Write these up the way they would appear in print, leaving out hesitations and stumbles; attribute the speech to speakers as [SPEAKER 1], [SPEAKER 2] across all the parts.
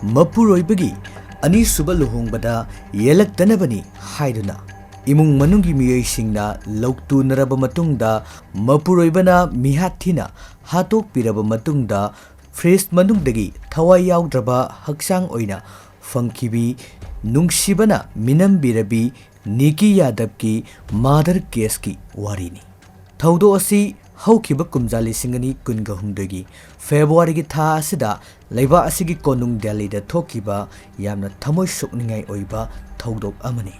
[SPEAKER 1] Mapuroibagi Anisuba Luhongbada Yelaktanabani Haiduna Imung Manungi Miyoisingna Loktu Naraba Matungda Mapuroibana Mihatina Hattuna Piraba Matungda Fresh Manungdagi Thawai Yaudraba Haksang Oina Funkibi Nungsibana Minam Birabi Nikkigi Yadabki Mother Keski Warini Thoudok asi Haukiba Kumjali Singani Kungahumdagi February gi tha asida leiba asigi konung Delhi da thokiba yamna thamoi sokningai oiba Thoudok amani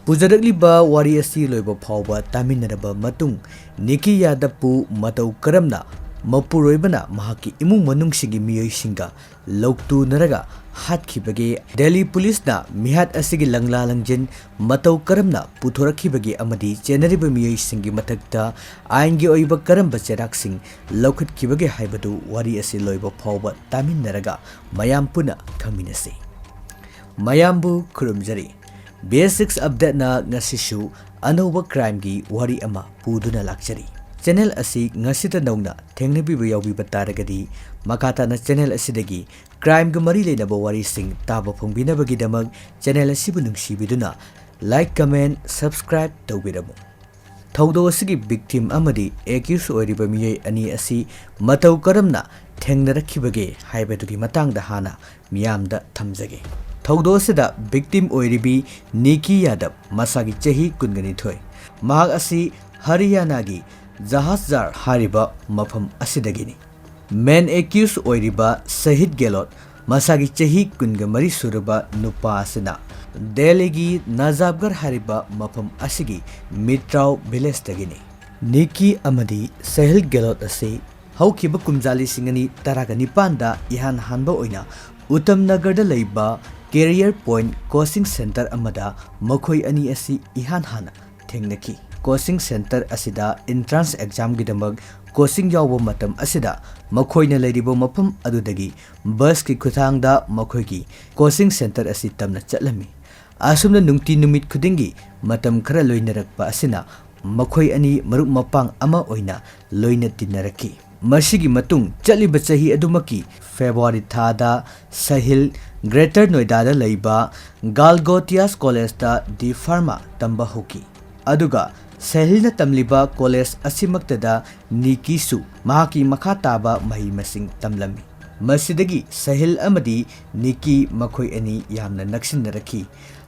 [SPEAKER 1] Pujarakliba wari asi loiba phawba taminaraba matung Nikkigi Yadabpu matau karamna Mapuroibana mahaki imung manungsingi miyoisinga loktu naraga hatkibage Delhi police na mihat asigi langla langjin matau karamna puthorakhibage amadi chenariba miyoisingi matakta aingi oiba karamba cheraksing lokhatkibage haibadu wari asi loiba phawba taminaraga mayam puna khaminase mayambu khurumjari basics update na ngasishu anoba crime gi wari ama puduna lakjari Channel asi ngasita nauna thengnabiba yawbiba taragadi makata na channel asidagi crime ga mari leinaba wari sing taba phongbinabagi damag channel asibu nungsibiduna like comment subscribe tawbiramu Thoudok asigi victim amadi accused oiriba miyai ani asi matau karamna thengnarakibage haibadugi matangda hana miyamda thamjage Thoudok asida victim oiribi Nikkigi Yadab masagi chahi 12 mahak asi Haryana gi Jahazjar hariba mafam asidagini main accused oiriba Sahid Gelot masagi chahi 13 suraba nupa asina Delhi gi Najabgarh hariba mafam asigi Mitrao village dagini Nikkigi amadi Sahid Gelot ase haukiba kumjali singani taraga nipanda ihan hanba oina Uttam Nagar da leiba career point coaching center amada makhoi ani asi ihan hana thengnaki coaching center asida entrance exam gidamag coaching yawba matam asida makhoina leiribo mafam adudagi bus ki khuthangda makhoigi coaching center asi tamna chatlami asumna nungti numit khudingi matam khara loinarakpa asina makhoi ani marup mapang ama oina loina tinaraki masigi matung chaliba chahi adumaki February thada Sahil Greater Noida da leiba Galgotias College da D Pharma tamba hoki aduga Sahilna tamliba college asimaktada Nikkigisu mahaki makataba mahi masing tamlami masidagi Sahil amadi Nikkigi makhoi ani yamna naksinaraki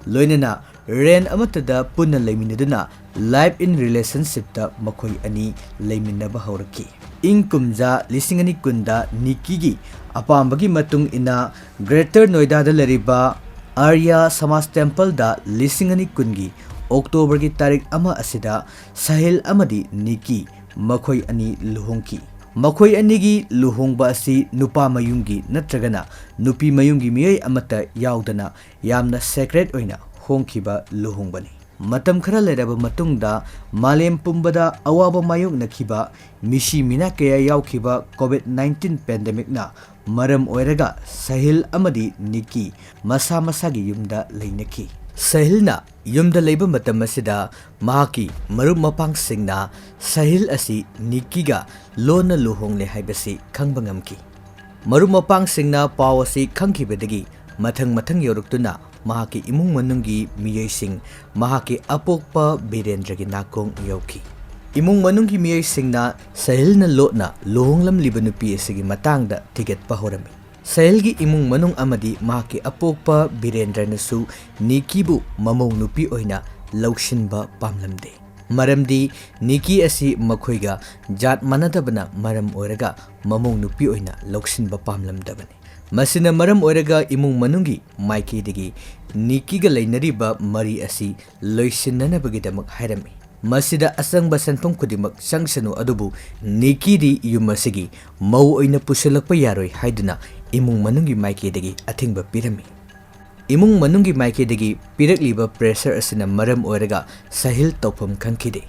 [SPEAKER 1] loinana ren amatada punna leiminaduna live in relationship da makhoi ani leiminaba hauraki Inkumja lisingani kunda Nikkigi apambagi matung ina Greater Noida da leriba Arya Samaj Temple da lisingani kungi October ki tarik ama asida Sahil amadi Nikkigi makhoi ani luhongki makhoi ani gi luhongba asi nupa mayungi natragana nupi mayungi miyai amata yaudana yamna secret oina hongkiba luhongbani matam khara leraba matungda malem pumbada awaba mayok nakhiba mishi mina kaya yaukhiba COVID-19 pandemic na maram oiraga Sahil amadi Nikkigi masa masagi yumda leinaki Sahil na yumda leiba matam asida mahaki marup mapang singna Sahil asi Nikkigiga lona luhongle haibasi khangba ngamki marup mapang singna paw asi khangkhibadagi mathang yoruktuna mahaki imung manungi miyoising mahaki apokpa Birendragi nakong yauki imung manungi miyoisingna Sahil na lona luhonglam liba nupi asigi matangda tiget pahorami Sahil gi imung manung amadi mahaki apokpa Birendra nasu Nikkigibu mamong nupi oina laushinba pamlamde maramdi Nikkigi asi makhoiga jat manadabana maram oiraga mamong nupi oina laushinba pamlamdabani masina maram oiraga imung manungi maikidagi Nikkigiga leinariba mari asi loisinanabagidamak hairami masida asangba sanfam khudimak sangsanu adubu Nikkigi yumasigi mau oina pusilakpa yaroi haiduna imung manungi maikidagi athingba pirami imung manungi maikidagi pirakliba pressure asina maram oiraga Sahil tawpham khangkhide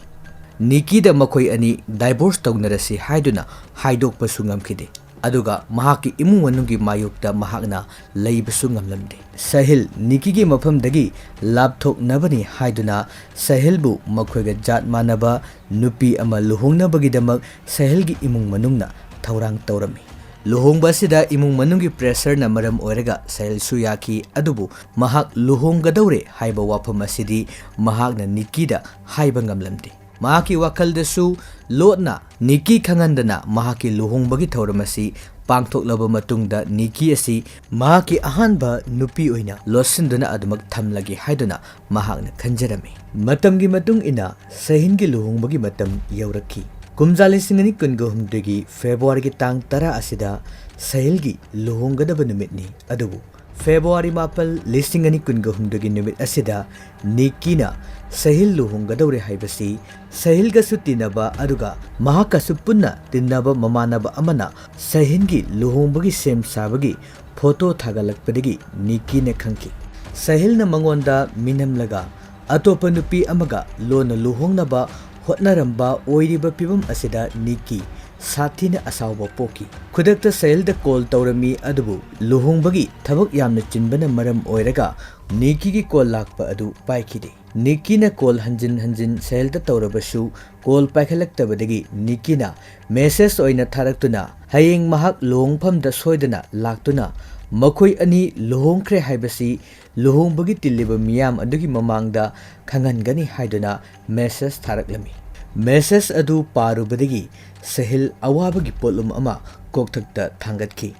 [SPEAKER 1] Nikkigi da makhoi ani divorce tawnarasi haiduna haidokpa sungamkhide aduga mahaki imung manungi mayukta mahakna leibasu ngamlamde Sahil Nikkigi mafamdagi lapthok nabani haiduna Sahilbu makhoiga jat manaba nupi ama luhongnabagi damak Sahilgi imung manungna thawrang tawrami Luhongba asida imung manungi pressure na maram oiraga Sahil su yaki adubu mahak luhonggadawre haiba wafam asidi mahakna Nikkida haiba ngamlamdi. Mahaki wakaldasu lotna Nikkigi khangandana mahaki luhongbagi thauramasi pangthoklaba matungda Nikkigi asi mahaki ahanba nupi oina losinduna adumak thamlagi haiduna mahakna khanjarami. Matamgi matung ina Sahilgi luhongbagi matam yaurakhi. Kumjalisingani kungohumdagi February ki tang 10 asida Sahilgi luhonggadaba numitni adubu February mapal lisingani kungohumdagi numit asida Nikkigina Sahil luhonggadawre haibasi Sahilga su tinaba aduga mahaka su punna tinaba mamanaba amana Sahilgi luhongbagi sem sabagi photo thagalakpadagi Nikkigina khangki. Sahilna mangonda minamlaga atopa nupi amaga lona luhongnaba hotnaramba oiriba pibam asida Nikkigi sathina asawba poki. Khudakta Sahilda call tawrami adubu luhongbagi thabak yamna chinbana maram oiraga Nikkigi call lakpa adu paikide. Nikkigina call hanjin Sahilda tawrabasu call paikhalaktabadagi Nikkigina message oina tharaktuna hayeng mahak luhongphamda soidana laktuna makhoi ani luhongkhre haibasi luhongbagi tiliba miyam adugi mamangda khangangani haiduna message tharaklami. Message adu parubadagi Sahil awabagi polum ama kokthakta thangatkhi.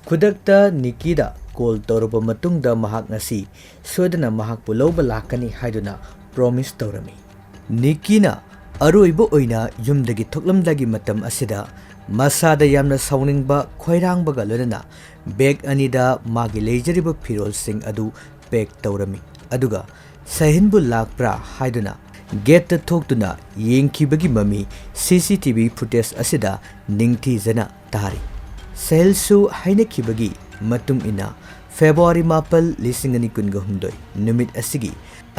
[SPEAKER 1] Khudakta Nikkigida call tawraba matungda mahak ngasi soidana mahak pulauba lakani haiduna promise tawrami. Nikkigina aroiba oina yumdagi thoklamdagi matam asida masada yamna sawningba khoirangbaga lorana bag anida magi leijariba firol sing adu pack tawrami. Aduga Sahilbu lakpra haiduna gate thoktuna yengkhibagi mami CCTV footage asida ningthijana tari. Sahil su hainakhibagi matung ina February mapal lisingani kungohumdoi numit asigi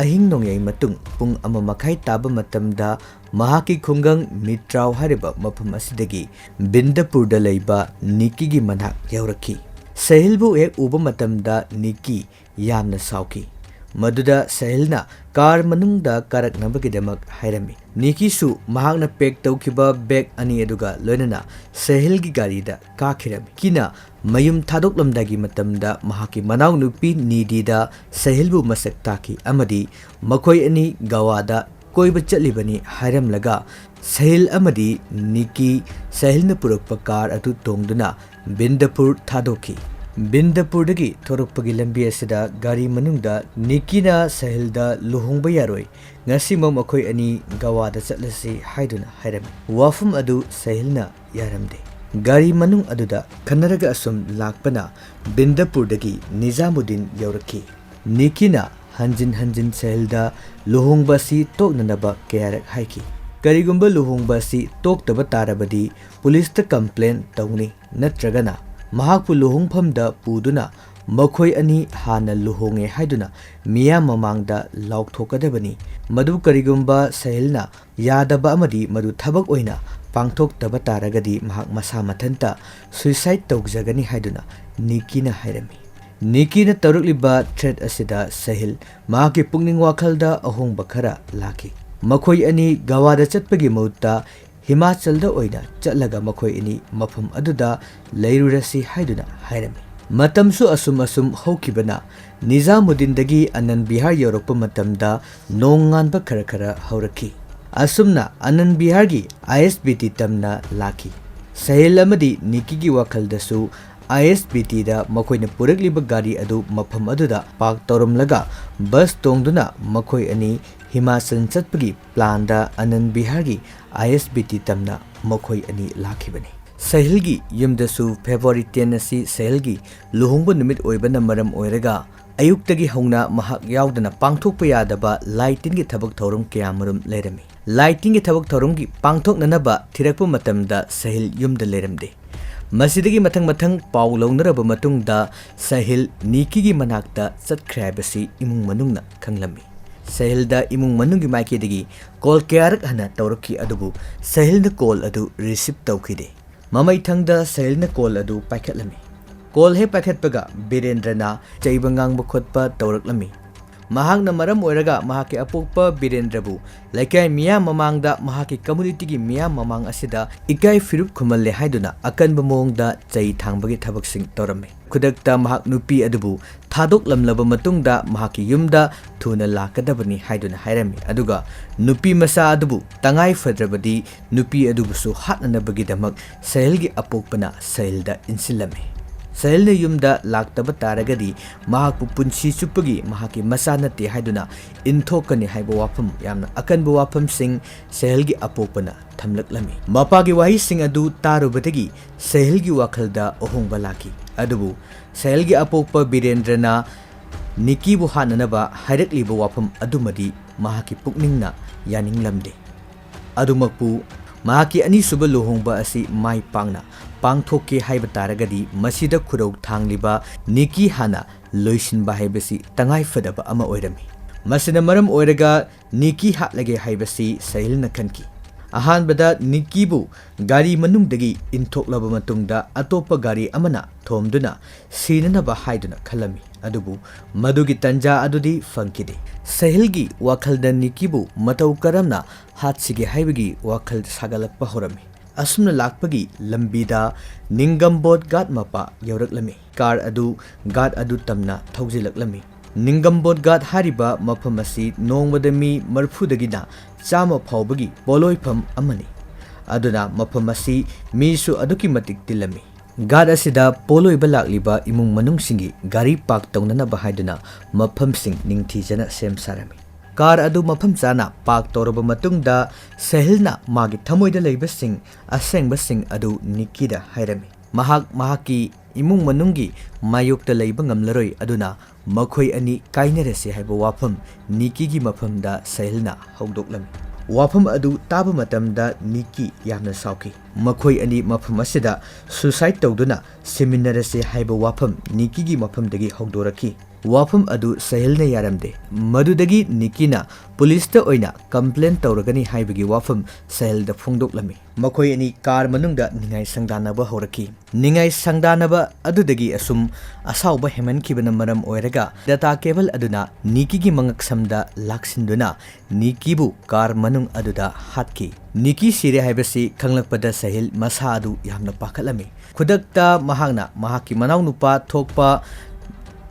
[SPEAKER 1] ahing nongyai matung pung ama makhai taba matamda mahaki khungang mitraw hariba mafam asidagi Bindapurda leiba Nikkigi manak yaurakhi. Sahilbu ek uba matamda Nikkigi yamna sauki. Maduda Sahilna car Manungda karaknabagidamak hairami. Nikkigi su mahakna pack tawkhiba bag ani aduga loinana Sahilgi garida kakhirami. Kina mayum thadoklamdagi matamda mahaki manaw nupi Nidida Sahilbu masak taki amadi makhoi ani gawada koiba chatlibani hairamlaga Sahil amadi Nikkigi Sahilna purakpa car atu tongduna Bindapur thadokhi. Bindapurdagi thorokpagi lambi asida gari manungda Nikkigina Sahilda luhongba yaroi ngasimam akhoi ani gawada chatlasi haiduna hairami. Wafum adu Sahilna yaramde. Gari manung aduda khanaraga asum lakpana Bindapurdagi Nizamuddin yaurakhi. Nikkigina hanjin Sahilda luhongba si toknanaba kayarak haiki. Karigumba luhongba si toktaba tarabadi police ta complaint tawni natragana mahakpu luhongphamda puduna makhoi ani hana luhonge haiduna miyam mamangda laukthokadabani. Madu karigumba Sahilna yadaba amadi madu thabak oina pangthoktaba taragadi mahak masa mathanta suicide tawjagani haiduna Nikkigina hairami. Nikkigina tarukliba threat asida Sahil mahaki pungning wakhalda ahongba khara laki. Makhoi ani gawada chatpagi mautta Himachalda oina chatlaga makhoi ani mafam aduda leirurasi haiduna hairami. Matamsu asum haukibana Nizamuddindagi Anand Bihar yorokpa matamda nonganba khara haurakhi. Asumna Anand Bihargi ISBT tamna laki. Sahil amadi Nikkigi wakhaldasu ISBT da makhoi na purakliba gari adu mafam aduda pak tawramlaga bus tongduna makhoi ani Himachal chatpagi plan da Anand Bihargi ISBT tamna makhoi ani lakhibani. Sahilgi yumdasu February 10 asi Sahilgi luhongba numit oibana maram oiraga ayuktagi hauna mahak yaudana pangthokpa yadaba lighting gi thabak thorum kayamarum leirami. Lighting gi thabak thorum gi pangthoknanaba thirakpa matamda Sahil yumda leiramde. Masidagi mathang paw launaraba matungda Sahil Nikkigi manakta chatkre haibasi imung manungna khanglami. Sahilda imung manungi maikidagi call kayarak hana tawrakhi adubu Sahilna call adu receive tawkhide. Mamai thangda Sahilna call adu paikhatlami. Call he paikhatpaga Birendrana chaibangang bukhotpa tawraklami. Mahakna maram oiraga mahaki apokpa Birendrabu laikai miyam mamangda mahaki community gi miyam mamang asida ikai firup khumalle haiduna akanba mongda chai thangbagi thabaksing torame khudakta mahak nupi adubu Thoudok lamlaba matungda mahaki yumda thuna lakadabani haiduna hairami aduga nupi masa adubu tangai fadrabadi nupi adubu su hatnanabagi damak sailgi apokpana sailda insilame Sahilna yumda laktaba taragadi mahakpu punsi chupagi mahaki masa nate haiduna inthokani haiba wafam yamna akanba wafam sing sahilgi apopana thamlaklami mapagi wahi sing adu tarubadagi sahilgi wakhalda ohongba laki adubu sahilgi apokpa Birendrana Nikkigi bu hananaba hairakliba wafam adumadi mahaki pukningna yaninglamde adumakpu mahaki anisuba luhongba asi mai pangna pangthokke haiba taragadi masida khurau thangliba Nikkigi hana loisinba haibasi tangai fadaba ama oirami masina maram oiraga Nikkigi hatlage haibasi sahilna khanki ahanbada Nikkigi bu gari manungdagi inthoklaba matungda atopa gari amana thomduna sinanaba haiduna khalami adubu madugi tanja adudi fangkide sahilgi wakhalda Nikkigi bu matau karamna hatsige haibagi wakhal sagalakpa horami asumna lakpagi lambida Ningambot gat mapa yauраklami car adu gat adu tamna thaujilaklami Ningambot gat hariba maphamasi nongmadami marfudagina chama phawbagi poloifam amani aduna maphamasi misu aduki matik tilami gat asida poloiba lakliba imung manungsingi gari park taunana bahaiduna maphamsing ningthijana sem sarami car adu mafam chana park toraba matungda sahilna magi thamoida leibasing asengbasing adu Nikkigi da hairami mahaki imung manungi mayokta leiba ngamlaroi aduna makhoi ani kainarese haiba wafam Nikkigi mafamda sahilna hongdoklami wafam adu taba matamda Nikkigi yamna sauki makhoi ani mafam asida suicide tawduna seminarese haiba wafam Nikkigi mafamdagi hongdoraki wafam adu sahilna yaramde madudagi Nikkigina police oina complaint tawragani haibagi wafam sahilda phongdoklami makhoi ani car manungda ningai sangdanaba horaki ningai sangdanaba adudagi asum asauba hemankhibana maram oiraga data cable aduna Nikkigi mangaksamda laksinduna Nikkigi bu car manung aduda hatki Nikkigi sire haibasi khanglakpada sahil masa adu yamna pakhalami khudakta mahakna mahaki manau nupa thokpa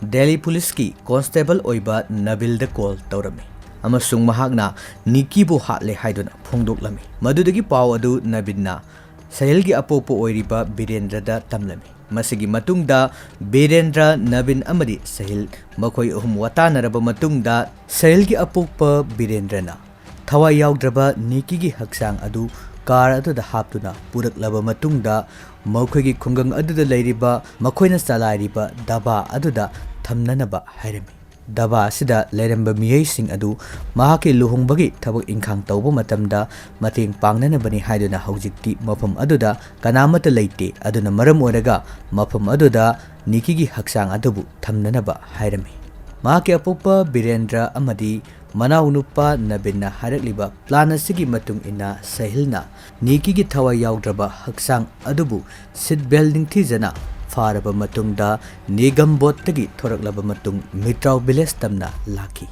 [SPEAKER 1] Delhi Police ki Constable oiba Nabil da call tawrami amasung mahakna Nikkigi bu hatle haiduna phongdoklami madudagi paw adu Nabidna sahilgi apopo oiriba Birendra da tamlami masigi matungda Birendra Nabin amadi sahil makhoi ahum watanaraba matungda sahilgi apopa Birendrana thawai yaugdraba Nikkigi haksang adu car aduda haptuna puraklaba matungda makhoi khungang aduda leiriba makhoina chalairiba daba aduda thamnanaba hairami daba asida leiramba miyaising adu mahaki luhongbagi thabak inkhang tawba matamda mateng pangnanabani haiduna haujikti mafam aduda kanamata leite aduna maram oraga mafam aduda Nikkigi haksang adubu thamnanaba hairami mahaki apopa Birendra amadi manau nupa Nabinna harakliba plan asigi matung ina sahilna Nikkigi thawai yaugdraba haksang adubu seat belt thijana faraba matungda Ningambot tagi thoraklaba matung mitrau village tamna laki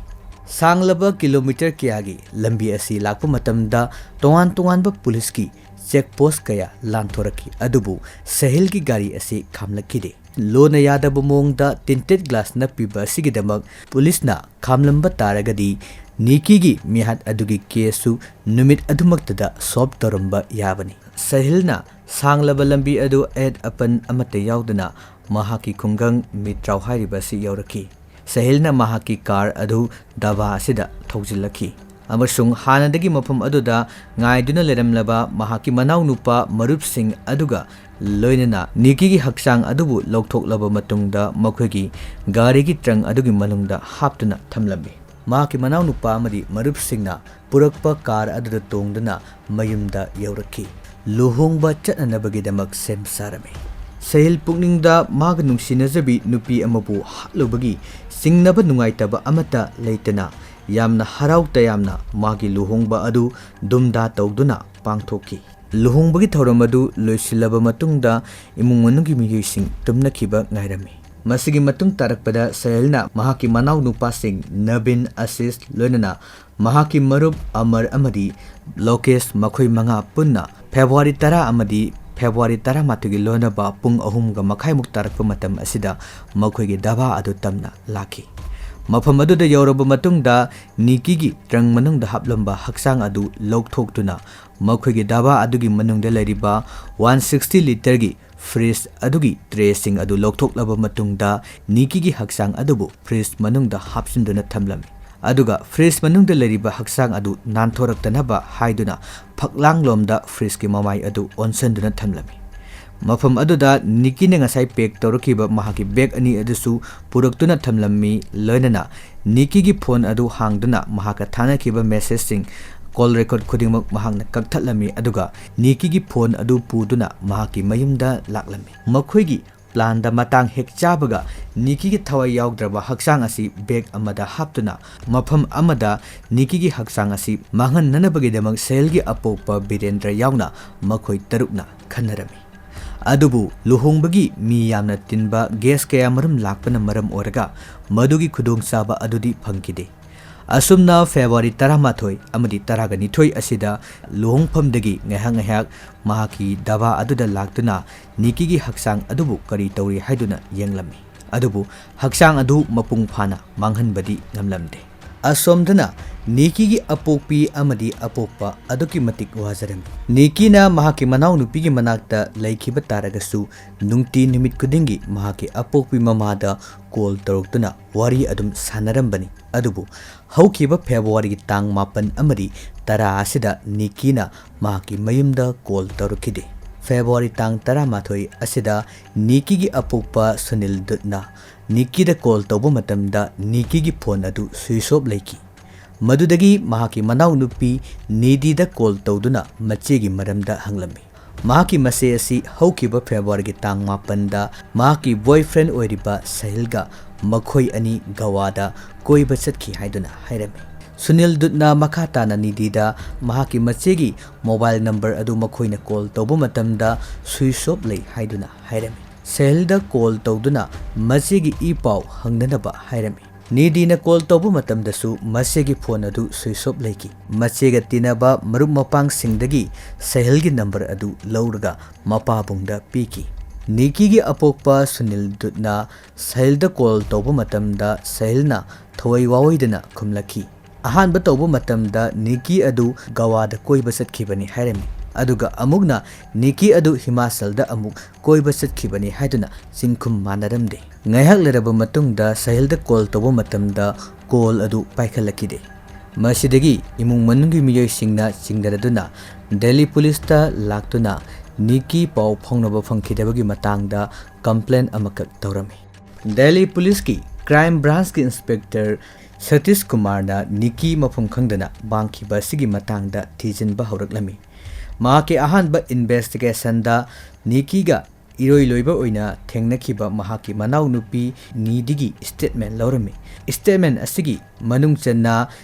[SPEAKER 1] sanglaba kilometer kiyagi lambi asi lakpa matamda tongan ba police ki checkpost kaya lanthoraki adubu sahilgi gari asi khamlakide lona yadaba mongda tinted glass na piba sigidamak police na khamlamba taragadi Nikkigi mihat adugi kesu numit adumaktada solve toramba yabani sahilna sanglaba lambi adu ed apan amate yauduna mahaki khungang mitrau hairiba si yauraki sahilna mahaki car adu daba asida thojilaki amasung hanadagi mafam aduda ngaiduna leramlaba mahaki manau nupa marup sing aduga loinana Nikkigi haksang adubu loktoklaba matungda makhoigi garigi trang adugi manungda haptuna thamlambi mahaki manau nupa amadi marup singna purakpa car aduda tongduna mayumda yauraki Luhongba chatnanabagidamak sem sarame sahil pukningda maga nungsinajbi nupi amabu hatlubagi singnaba nungaitaba amata leitana yamna harau tayamna magi luhongba adu dumda tawduna pangthoki luhongbagi thoram adu loisilaba matungda imung manugi miyuising tumnakhiba ngairami ꯃꯁꯤꯒꯤ ꯃꯇꯨꯡ ꯇꯥꯔꯛꯄꯗ ꯁꯍꯦꯜꯅ ꯃꯍꯥꯛꯀꯤ ꯃꯅꯥꯎ ꯅꯨꯄꯥꯁꯤꯡ ꯅꯕꯤꯟ, ꯑꯁꯤꯁ ꯂꯣꯏꯅꯅ ꯃꯍꯥꯛꯀꯤ ꯃꯔꯨꯞ ꯑꯃꯔ ꯑꯃꯗꯤ ꯂꯣꯀꯦꯁ ꯃꯈꯣꯏ ꯃꯉꯥ ꯄꯨꯟꯅ ꯐꯦꯕ꯭ꯔꯨꯋꯥꯔꯤ 10 ꯑꯃꯗꯤ ꯐꯦꯕ꯭ꯔꯨꯋꯥꯔꯤ 11ꯒꯤ ꯂꯣꯏꯅꯕ ꯄꯨꯡ 3:30 ꯇꯥꯔꯛꯄ ꯃꯇꯝ ꯑꯁꯤꯗ ꯃꯈꯣꯏꯒꯤ ꯗꯥꯕꯥ ꯑꯗꯨ ꯇꯝꯅ ꯂꯥꯛꯈꯤ꯫ ꯃꯐꯝ ꯑꯗꯨꯗ ꯌꯧꯔꯕ ꯃꯇꯨꯡꯗ ꯅꯤꯛꯀꯤꯒꯤ ꯇ꯭ꯔꯪ ꯃꯅꯨꯡꯗ ꯍꯥꯞꯂꯝꯕ ꯍꯛꯆꯥꯡ ꯑꯗꯨ ꯂꯧꯊꯣꯛꯇꯨꯅ ꯃꯈꯣꯏꯒꯤ ꯗꯥꯕꯥ ꯑꯗꯨꯒꯤ ꯃꯅꯨꯡꯗ ꯂꯩꯔꯤꯕ 160 ꯂꯤꯇꯔꯒꯤ ꯐ꯭ꯔꯤꯖ ꯑꯗꯨꯒꯤ ꯇ꯭ꯔꯦꯁꯤꯡ ꯑꯗꯨ ꯂꯧꯊꯣꯛꯂꯕ ꯃꯇꯨꯡꯗ ꯅꯤꯛꯀꯤꯒꯤ ꯍꯛꯆꯥꯡ ꯑꯗꯨꯕꯨ ꯐ꯭ꯔꯤꯖ ꯃꯅꯨꯡꯗ ꯍꯥꯞꯆꯤꯟꯗꯨꯅ ꯊꯝꯂꯝꯃꯤ꯫ ꯑꯗꯨꯒ ꯐ꯭ꯔꯤꯖ ꯃꯅꯨꯡꯗ ꯂꯩꯔꯤꯕ ꯍꯛꯆꯥꯡ ꯑꯗꯨ ꯅꯥꯟꯊꯣꯔꯛꯇꯅꯕ ꯍꯥꯏꯗꯨꯅ ꯐꯛꯂꯥꯡꯂꯣꯝꯗ ꯐ꯭ꯔꯤꯖꯀꯤ ꯃꯃꯥꯏ ꯑꯗꯨ ꯑꯣꯟꯁꯤꯟꯗꯨꯅ ꯊꯝꯂꯝꯃꯤ꯫ ꯃꯐꯝ ꯑꯗꯨꯗ ꯅꯤꯛꯀꯤꯅ ꯉꯁꯥꯏ ꯄꯦꯛ ꯇꯧꯔꯛꯈꯤꯕ ꯃꯍꯥꯛꯀꯤ ꯕꯦꯒ ꯑꯅꯤ ꯑꯗꯨꯁꯨ ꯄꯨꯔꯛꯇꯨꯅ ꯊꯝꯂꯝꯃꯤ, ꯂꯣꯏꯅꯅ ꯅꯤꯛꯀꯤꯒꯤ ꯐꯣꯟ ꯑꯗꯨ ꯍꯥꯡꯗꯨꯅ ꯃꯍꯥꯛꯀ ꯊꯥꯅꯈꯤꯕ ꯃꯦꯁꯦꯖꯁꯤꯡ, ꯀꯣꯜ ꯔꯦꯀꯣꯔꯗ ꯈꯨꯗꯤꯡꯃꯛ ꯃꯍꯥꯛꯅ ꯀꯛꯊꯠꯂꯝꯃꯤ ꯑꯗꯨꯒ ꯅꯤꯛꯀꯤꯒꯤ ꯐꯣꯟ ꯑꯗꯨ ꯄꯨꯗꯨꯅ ꯃꯍꯥꯛꯀꯤ ꯃꯌꯨꯝꯗ ꯂꯥꯛꯂꯝꯃꯤ꯫ ꯃꯈꯣꯏꯒꯤ ꯄ꯭ꯂꯥꯟꯗ ꯃꯇꯥꯡ ꯍꯦꯛ ꯆꯥꯕꯒ ꯅꯤꯛꯀꯤꯒꯤ ꯊꯋꯥꯏ ꯌꯥꯎꯗ꯭ꯔꯕ ꯍꯛꯆꯥꯡ ꯑꯁꯤ ꯕꯦꯒ ꯑꯃꯗ ꯍꯥꯞꯇꯨꯅ ꯃꯐꯝ ꯑꯃꯗ ꯅꯤꯛꯀꯤꯒꯤ ꯍꯛꯆꯥꯡ ꯑꯁꯤ ꯃꯥꯡꯍꯟꯅꯅꯕꯒꯤꯗꯃꯛ ꯁꯍꯦꯜꯒꯤ ꯑꯄꯣꯛꯄ ꯕꯤꯔꯦꯟꯗ꯭ꯔ ꯌꯥꯎꯅ ꯃꯈꯣꯏ ꯇꯔꯨꯛꯅ ꯈꯟꯅꯔꯝꯃꯤ꯫ ꯑꯗꯨꯕꯨ ꯂꯨꯍꯣꯡꯕꯒꯤ ꯃꯤ ꯌꯥꯝꯅ ꯇꯤꯟꯕ ꯒꯦꯁ ꯀꯌꯥꯃꯔꯨꯝ ꯂꯥꯛꯄꯅ ꯃꯔꯝ ꯑꯣꯏꯔꯒ ꯃꯗꯨꯒꯤ ꯈꯨꯗꯣꯡꯆꯥꯕ ꯑꯗꯨꯗꯤ ꯐꯪꯈꯤꯗꯦ꯫ ꯑꯁꯨꯝꯅ ꯐꯦꯕ꯭ꯔꯨꯋꯥꯔꯤ 12 ꯑꯃꯗꯤ 12 ꯑꯁꯤꯗ ꯂꯨꯍꯣꯡꯐꯝꯗꯒꯤ ꯉꯥꯏꯍꯥꯛ ꯃꯍꯥꯛꯀꯤ ꯗꯥꯕꯥ ꯑꯗꯨꯗ ꯂꯥꯛꯇꯨꯅ ꯅꯤꯛꯀꯤꯒꯤ ꯍꯛꯆꯥꯡ ꯑꯗꯨꯕꯨ ꯀꯔꯤ ꯇꯧꯔꯤ ꯍꯥꯏꯗꯨꯅ ꯌꯦꯡꯂꯝꯃꯤ꯫ ꯑꯗꯨꯕꯨ ꯍꯛꯆꯥꯡ ꯑꯗꯨ ꯃꯄꯨꯡ ꯐꯥꯅ ꯃꯥꯡꯍꯟꯕꯗꯤ ꯉꯝꯂꯝꯗꯦ꯫ ꯑꯁꯣꯝꯗꯅ ꯅꯤꯛꯀꯤꯒꯤ ꯑꯄꯣꯛꯄꯤ ꯑꯃꯗꯤ ꯑꯄꯣꯛꯄ ꯑꯗꯨꯛꯀꯤ ꯃꯇꯤꯛ ꯋꯥꯖꯔꯝꯃꯤ꯫ ꯅꯤꯛꯀꯤꯅ ꯃꯍꯥꯛꯀꯤ ꯃꯅꯥꯎꯅꯨꯄꯤꯒꯤ ꯃꯅꯥꯛꯇ ꯂꯩꯈꯤꯕ ꯇꯥꯔꯒꯁꯨ ꯅꯨꯡꯇꯤ ꯅꯨꯃꯤꯠ ꯈꯨꯗꯤꯡꯒꯤ ꯃꯍꯥꯛꯀꯤ ꯑꯄꯣꯛꯄꯤ ꯃꯃꯥꯗ ꯀꯣꯜ ꯇꯧꯔꯛꯇꯨꯅ ꯋꯥꯔꯤ ꯑꯗꯨꯝ ꯁꯥꯟꯅꯔꯝꯕꯅꯤ꯫ ꯑꯗꯨꯕꯨ ꯍꯧꯈꯤꯕ ꯐꯦꯕ꯭ꯔꯨꯋꯥꯔꯤꯒꯤ ꯇꯥꯡ 9 ꯑꯃꯗꯤ 10 ꯑꯁꯤꯗ ꯅꯤꯛꯀꯤꯅ ꯃꯍꯥꯛꯀꯤ ꯃꯌꯨꯝꯗ ꯀꯣꯜ ꯇꯧꯔꯛꯈꯤꯗꯦ꯫ ꯐꯦꯕ꯭ꯔꯨꯋꯥꯔꯤ ꯇꯥꯡ 11 ꯑꯁꯤꯗ ꯅꯤꯛꯀꯤꯒꯤ ꯑꯄꯣꯛꯄ ꯁꯨꯅꯤꯜ ꯗꯨꯠꯅ ꯅꯤꯛꯀꯤꯗ ꯀꯣꯜ ꯇꯧꯕ ꯃꯇꯝꯗ ꯅꯤꯛꯀꯤꯒꯤ ꯐꯣꯟ ꯑꯗꯨ ꯁ꯭ꯋꯤꯆ ꯑꯣꯐ ꯂꯩꯈꯤ꯫ ꯃꯗꯨꯗꯒꯤ ꯃꯍꯥꯛꯀꯤ ꯃꯅꯥꯎꯅꯨꯄꯤ ꯅꯤꯗꯤꯗ ꯀꯣꯜ ꯇꯧꯗꯨꯅ ꯃꯆꯦꯒꯤ ꯃꯔꯝꯗ ꯍꯪꯂꯝꯃꯤ꯫ ꯃꯍꯥꯛꯀꯤ ꯃꯆꯦ ꯑꯁꯤ ꯍꯧꯈꯤꯕ ꯐꯦꯕ꯭ꯔꯨꯋꯥꯔꯤꯒꯤ ꯇꯥꯡ 9ꯗ ꯃꯍꯥꯛꯀꯤ ꯕꯣꯏꯐ꯭ꯔꯦꯟ ꯑꯣꯏꯔꯤꯕ ꯁꯍꯦꯜꯒ ꯃꯈꯣꯏ ꯑꯅꯤ ꯒꯋꯥꯗ ꯀꯣꯏꯕ ꯆꯠꯈꯤ ꯍꯥꯏꯗꯨꯅ ꯍꯥꯏꯔꯝꯃꯤ꯫ ꯁꯨꯅꯤꯜ ꯗꯨꯠꯅ ꯃꯈꯥ ꯇꯥꯅ ꯅꯤꯗꯤꯗ ꯃꯍꯥꯛꯀꯤ ꯃꯆꯦꯒꯤ ꯃꯣꯕꯥꯏꯜ ꯅꯝꯕꯔ ꯑꯗꯨ ꯃꯈꯣꯏꯅ ꯀꯣꯜ ꯇꯧꯕ ꯃꯇꯝꯗ ꯁ꯭ꯋꯤꯆ ꯑꯣꯐ ꯂꯩ ꯍꯥꯏꯗꯨꯅ ꯍꯥꯏꯔꯝꯃꯤ꯫ ꯁꯍꯦꯜꯗ ꯀꯣꯜ ꯇꯧꯗꯨꯅ ꯃꯆꯦꯒꯤ ꯏ ꯄꯥꯎ ꯍꯪꯅꯅꯕ ꯍꯥꯏꯔꯝꯃꯤ꯫ ꯅꯤꯗꯤꯅ ꯀꯣꯜ ꯇꯧꯕ ꯃꯇꯝꯗꯁꯨ ꯃꯆꯦꯒꯤ ꯐꯣꯟ ꯑꯗꯨ ꯁ꯭ꯋꯤꯆ ꯑꯣꯐ ꯂꯩꯈꯤ꯫ ꯃꯆꯦꯒ ꯇꯤꯟꯅꯕ ꯃꯔꯨꯞ ꯃꯄꯥꯡꯁꯤꯡꯗꯒꯤ ꯁꯍꯦꯜꯒꯤ ꯅꯝꯕꯔ ꯑꯗꯨ ꯂꯧꯔꯒ ꯃꯄꯥꯕꯨꯡꯗ ꯄꯤꯈꯤ꯫ ꯅꯤꯛꯀꯤꯒꯤ ꯑꯄꯣꯛꯄ ꯁꯨꯅꯤꯜ ꯗꯨꯠꯅ ꯁꯍꯦꯜꯗ ꯀꯣꯜ ꯇꯧꯕ ꯃꯇꯝꯗ ꯁꯍꯦꯜꯅ ꯊꯋꯥꯏ ꯋꯥꯑꯣꯏꯗꯅ ꯈꯨꯝꯂꯛꯈꯤ꯫ ꯑꯍꯥꯟꯕ ꯇꯧꯕ ꯃꯇꯝꯗ ꯅꯤꯛꯀꯤ ꯑꯗꯨ ꯒꯋꯥꯗ ꯀꯣꯏꯕ ꯆꯠꯈꯤꯕꯅꯤ ꯍꯥꯏꯔꯝꯃꯤ꯫ ꯑꯗꯨꯒ ꯑꯃꯨꯛꯅ ꯅꯤꯛꯀꯤ ꯑꯗꯨ ꯍꯤꯃꯥꯆꯜꯗ ꯑꯃꯨꯛ ꯀꯣꯏꯕ ꯆꯠꯈꯤꯕꯅꯤ ꯍꯥꯏꯗꯨꯅ ꯆꯤꯡꯈꯨꯝ ꯃꯥꯟꯅꯔꯝꯗꯦ꯫ ꯉꯥꯏꯍꯥꯛ ꯂꯩꯔꯕ ꯃꯇꯨꯡꯗ ꯁꯍꯦꯜꯗ ꯀꯣꯜ ꯇꯧꯕ ꯃꯇꯝꯗ ꯀꯣꯜ ꯑꯗꯨ ꯄꯥꯏꯈꯠꯂꯛꯈꯤꯗꯦ꯫ ꯃꯁꯤꯗꯒꯤ ꯏꯃꯨꯡ ꯃꯅꯨꯡꯒꯤ ꯃꯤꯑꯣꯏꯁꯤꯡꯅ ꯆꯤꯡꯅꯔꯗꯨꯅ ꯗꯦꯜꯂꯤ ꯄꯨꯂꯤꯁꯇ ꯂꯥꯛꯇꯨꯅ ꯅꯤꯛꯀꯤ ꯄꯥꯎ ꯐꯥꯎꯅꯕ ꯐꯪꯈꯤꯗꯕꯒꯤ ꯃꯇꯥꯡꯗ ꯀꯝꯄ꯭ꯂꯦꯟ ꯑꯃꯈꯛ ꯇꯧꯔꯝꯃꯤ꯫ ꯗꯦꯜꯂꯤ ꯄꯨꯂꯤꯁꯀꯤ ꯀ꯭ꯔꯥꯏꯝ ꯕ꯭ꯔꯥꯟꯆꯀꯤ ꯏꯟꯁꯄꯦꯛꯇꯔ ꯁꯇꯤꯁ ꯀꯨꯃꯥꯔꯅ ꯅꯤꯛꯀꯤ ꯃꯐꯝ ꯈꯪꯗꯅ ꯃꯥꯡꯈꯤꯕ ꯑꯁꯤꯒꯤ ꯃꯇꯥꯡꯗ ꯊꯤꯖꯤꯟꯕ ꯍꯧꯔꯛꯂꯝꯃꯤ꯫ ꯃꯍꯥꯛꯀꯤ ꯑꯍꯥꯟꯕ ꯏꯟꯚꯦꯁꯇꯤꯒꯦꯁꯟꯗ ꯅꯤꯛꯀꯤꯒ ꯏꯔꯣꯏ ꯂꯣꯏꯕ ꯑꯣꯏꯅ ꯊꯦꯡꯅꯈꯤꯕ ꯃꯍꯥꯛꯀꯤ ꯃꯅꯥꯎꯅꯨꯄꯤ ꯅꯤꯗꯤꯒꯤ ꯁ꯭ꯇꯦꯠꯃꯦꯟ ꯂꯧꯔꯝꯃꯤ꯫ ꯁ꯭ꯇꯦꯠꯃꯦꯟ ꯑꯁꯤꯒꯤ ꯃꯅꯨꯡ ꯆꯟꯅ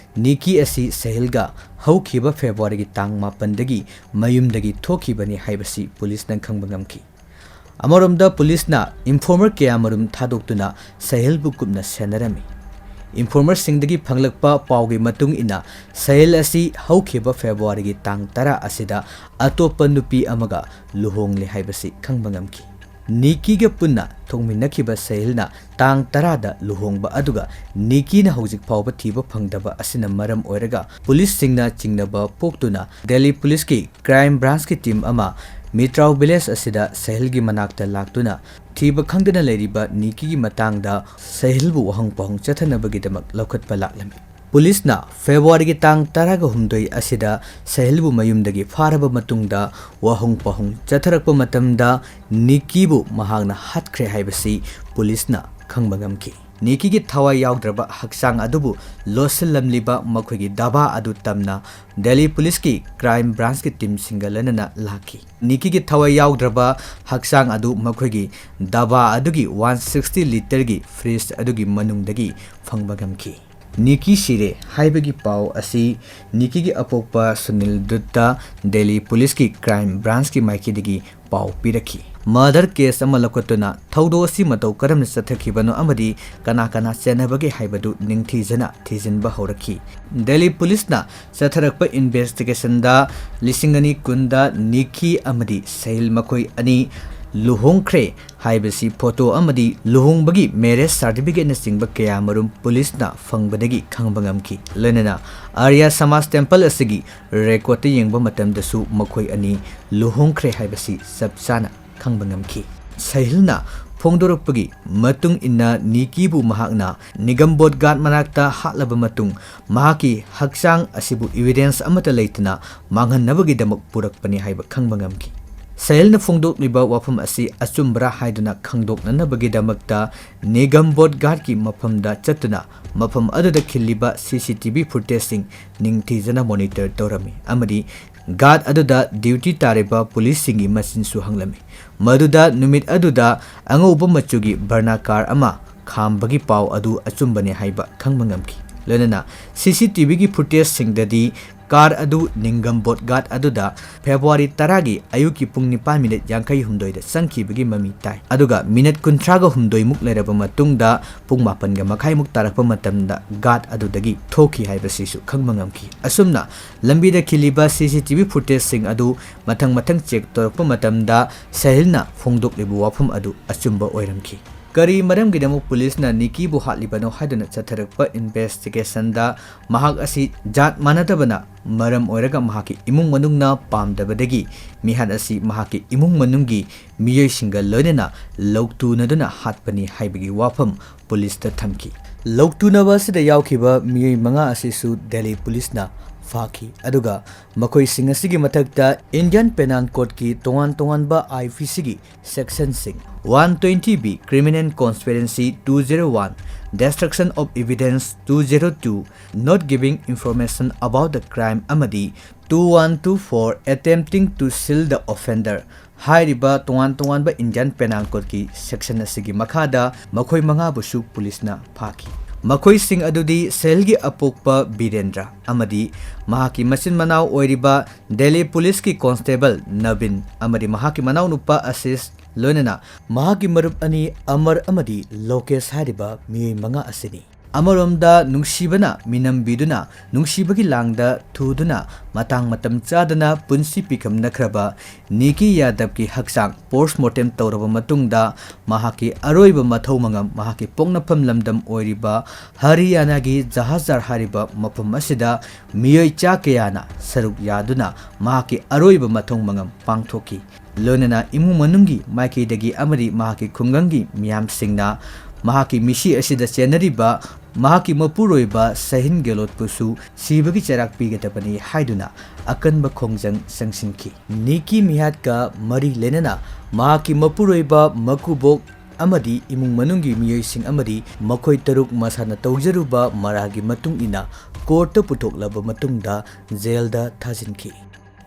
[SPEAKER 1] ꯅꯤꯛꯀꯤ ꯑꯁꯤ ꯁꯍꯦꯜꯒ ꯍꯧꯈꯤꯕ ꯐꯦꯕ꯭ꯔꯨꯋꯥꯔꯤꯒꯤ ꯇꯥꯡ 9ꯗꯒꯤ ꯃꯌꯨꯝꯗꯒꯤ ꯊꯣꯛꯈꯤꯕꯅꯤ ꯍꯥꯏꯕꯁꯤ ꯄꯨꯂꯤꯁꯅ ꯈꯪꯕ ꯉꯝꯈꯤ꯫ ꯑꯃꯔꯣꯝꯗ ꯄꯨꯂꯤꯁꯅ ꯏꯟꯐꯣꯔꯃꯔ ꯀꯌꯥꯃꯔꯨꯝ ꯊꯥꯗꯣꯛꯇꯨꯅ ꯁꯍꯦꯜꯕꯨ ꯀꯨꯞꯅ ꯁꯦꯟꯅꯔꯝꯃꯤ꯫ ꯏꯟꯐꯣꯔꯃꯔꯁꯤꯡꯗꯒꯤ ꯐꯪꯂꯛꯄ ꯄꯥꯎꯒꯤ ꯃꯇꯨꯡ ꯏꯟꯅ ꯁꯍꯦꯜ ꯑꯁꯤ ꯍꯧꯈꯤꯕ ꯐꯦꯕ꯭ꯔꯨꯋꯥꯔꯤꯒꯤ ꯇꯥꯡ 10 ꯑꯁꯤꯗ ꯑꯇꯣꯞꯄ ꯅꯨꯄꯤ ꯑꯃꯒ ꯂꯨꯍꯣꯡꯂꯦ ꯍꯥꯏꯕꯁꯤ ꯈꯪꯕ ꯉꯝꯈꯤ꯫ ꯅꯤꯛꯀꯤꯒ ꯄꯨꯟꯅ ꯊꯣꯡꯃꯤꯟꯅꯈꯤꯕ ꯁꯍꯦꯜꯅ ꯇꯥꯡ 10ꯗ ꯂꯨꯍꯣꯡꯕ ꯑꯗꯨꯒ ꯅꯤꯛꯀꯤꯅ ꯍꯧꯖꯤꯛ ꯐꯥꯎꯕ ꯊꯤꯕ ꯐꯪꯗꯕ ꯑꯁꯤꯅ ꯃꯔꯝ ꯑꯣꯏꯔꯒ ꯄꯨꯂꯤꯁꯁꯤꯡꯅ ꯆꯤꯡꯅꯕ ꯄꯣꯛꯇꯨꯅ ꯗꯦꯜꯂꯤ ꯄꯨꯂꯤꯁꯀꯤ ꯀ꯭ꯔꯥꯏꯝ ꯕ꯭ꯔꯥꯟꯆꯀꯤ ꯇꯤꯝ ꯑꯃ ꯃꯤꯇ꯭ꯔꯥꯎ ꯚꯤꯂꯦꯖ ꯑꯁꯤꯗ ꯁꯍꯦꯜꯒꯤ ꯃꯅꯥꯛꯇ ꯂꯥꯛꯇꯨꯅ ꯊꯤꯕ ꯈꯪꯗꯅ ꯂꯩꯔꯤꯕ ꯅꯤꯛꯀꯤꯒꯤ ꯃꯇꯥꯡꯗ ꯁꯍꯦꯜꯕꯨ ꯋꯥꯍꯪ ꯄꯥꯎꯍꯪ ꯆꯠꯊꯅꯕꯒꯤꯗꯃꯛ ꯂꯧꯈꯠꯄ ꯂꯥꯛꯂꯝꯃꯤ꯫ ꯄꯨꯂꯤꯁꯅ ꯐꯦꯕ꯭ꯔꯨꯋꯥꯔꯤꯒꯤ ꯇꯥꯡ 18 ꯑꯁꯤꯗ ꯁꯍꯦꯜꯕꯨ ꯃꯌꯨꯝꯗꯒꯤ ꯐꯥꯔꯕ ꯃꯇꯨꯡꯗ ꯋꯥꯍꯪ ꯄꯥꯎꯍꯪ ꯆꯠꯊꯔꯛꯄ ꯃꯇꯝꯗ ꯅꯤꯛꯀꯤꯕꯨ ꯃꯍꯥꯛꯅ ꯍꯥꯠꯈ꯭ꯔꯦ ꯍꯥꯏꯕꯁꯤ ꯄꯨꯂꯤꯁꯅ ꯈꯪꯕ ꯉꯝꯈꯤ꯫ ꯅꯤꯛꯀꯤꯒꯤ ꯊꯋꯥꯏ ꯌꯥꯎꯗ꯭ꯔꯕ ꯍꯛꯆꯥꯡ ꯑꯗꯨꯕꯨ ꯂꯣꯠꯁꯤꯜꯂꯝꯂꯤꯕ ꯃꯈꯣꯏꯒꯤ ꯗꯥꯕꯥ ꯑꯗꯨ ꯇꯝꯅ ꯗꯦꯜꯂꯤ ꯄꯨꯂꯤꯁꯀꯤ ꯀ꯭ꯔꯥꯏꯝ ꯕ꯭ꯔꯥꯟꯆꯀꯤ ꯇꯤꯝꯁꯤꯡꯒ ꯂꯣꯏꯅꯅ ꯂꯥꯛꯈꯤ꯫ ꯅꯤꯛꯀꯤꯒꯤ ꯊꯋꯥꯏ ꯌꯥꯎꯗ꯭ꯔꯕ ꯍꯛꯆꯥꯡ ꯑꯗꯨ ꯃꯈꯣꯏꯒꯤ ꯗꯥꯕꯥ ꯑꯗꯨꯒꯤ 160 ꯂꯤꯇꯔꯒꯤ ꯐ꯭ꯔꯤꯖ ꯑꯗꯨꯒꯤ ꯃꯅꯨꯡꯗꯒꯤ ꯐꯪꯕ ꯉꯝꯈꯤ꯫ ꯅꯤꯛꯀꯤ ꯁꯤꯔꯦ ꯍꯥꯏꯕꯒꯤ ꯄꯥꯎ ꯑꯁꯤ ꯅꯤꯛꯀꯤꯒꯤ ꯑꯄꯣꯛꯄ ꯁꯨꯅꯤꯜ ꯗꯨꯠꯇ ꯗꯦꯜꯂꯤ ꯄꯨꯂꯤꯁꯀꯤ ꯀ꯭ꯔꯥꯏꯝ ꯕ꯭ꯔꯥꯟꯆꯀꯤ ꯃꯥꯏꯀꯩꯗꯒꯤ ꯄꯥꯎ ꯄꯤꯔꯛꯈꯤ꯫ murder case ama lokotuna Thoudok si matau karamna chathakibano amadi kana kana chenabagi haibadu ningthijana thijinba horaki Delhi police na chatharakpa investigation da lisingani kunda Nikkigi amadi Sahil makoi ani Luhongkre haibasi photo amadi Luhongbagi marriage certificate na singba kaya marum police na fangbadagi khangbangamki lenana Arya Samaj temple asigi record te yengba matamdasu makoi ani Luhongkre haibasi sabsana khangbangamki Sahilna phongdorokpagi matung inna Nikkigi bu mahakna nigambot gat manakta hatlaba matung mahaki haksang asibu evidence amata leitna manghanabagi damak purakpani haiba khangbangamki Sahilna phongdokliba wafam asi achumbra haiduna khangdoknanabagi damakta nigambot gat ki mafamda chatuna mafam aduda khilliba CCTV footage sing ningthijana monitor torami amadi God aduda duty tariba police singi masin su hanglami maduda numit aduda angoba machugi barna car ama khambagi paw adu achumbane haiba khangmangamki lenana CCTV gi footage singdadi car adu ningambot God aduda February taragi ayuki pung 9 minute yankai humdoi da sangkibagi mami tai aduga minute kuntraga humdoi muk leraba matungda pung 8 ga makhai muk tarakpa matamda God adudagi thoki haibasi su khangmangamki asumna lambi da khiliba CCTV footage sing adu mathang check torakpa matamda Sahilna phongdok lebu wafam adu achumba oiramki Kari maram gidamu police na Nikkigi bu hatlibano haiduna chatharakpa investigation da mahak asi jat manatabana maram oiraga mahaki imung manungna pamdabadagi mihat asi mahaki imung manunggi miyoi singa loinana loktunaduna hatpani haibagi wafam police ta thamki loktunaba sida yaukhiba miyoi manga asisu Delhi police na Faki aduga makoi singasigi matakta Indian Penal Code ki tongan ba IPC gi section sing 120B criminal conspiracy 201 destruction of evidence 202 not giving information about the crime amadi 2124 attempting to shield the offender hairiba tongan ba Indian Penal Code ki section asigi makhada makoi manga busu police na phaki Makoi sing adudi Sahilgi apokpa Birendra amadi mahaki masin manau oiriba Delhi police ki constable Navin amadi mahaki manau nupa assist loinana mahaki marup ani Amar amadi Lokesh hariba mi manga asini Amaromda nungsibana minambiduna nungsibagi langda thuduna matang matam chadana punsi pikam nakraba Nikkigi Yadav ki haksang postmortem tawraba matungda mahaki aroiba mathau mangam mahaki pongnapam lamdam oiriba Haryana gi Jahazar hariba mapam asida miyoi cha kayana saruk yaduna mahaki aroiba mathau mangam pangthoki lonana imu manungi maikidagi amari mahaki khungangi miyam singna mahaki mishi asida chenariba mahaki Mapuroibana Sahin Gelot pusu sibagi charak pigatapani haiduna akanba khongjang sangsinki Nikkigi mihat ka mari lenana mahaki Mapuroibana Makubok amadi imung manungi miyoi sing amadi makhoi taruk masana tawjaruba maragi matung ina court putoklaba matungda jail da thajinki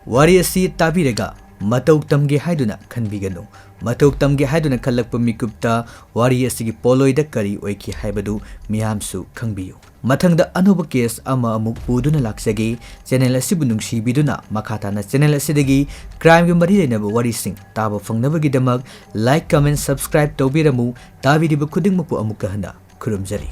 [SPEAKER 1] wari asi tabirega Matok tamge haiduna khanbiganu Matok tamge haiduna khalakpa mikupta wari asigi poloida kari oiki haibadu miyamsu khangbiyu Mathangda anuba case ama amuk puduna laksage channel asibu nungsibiduna makhatana channel asidagi crime gi mari lenabu wari sing taba fangnabagi damak like comment subscribe tawbiramu tabiriba khudingmapu amuk handa khurumjari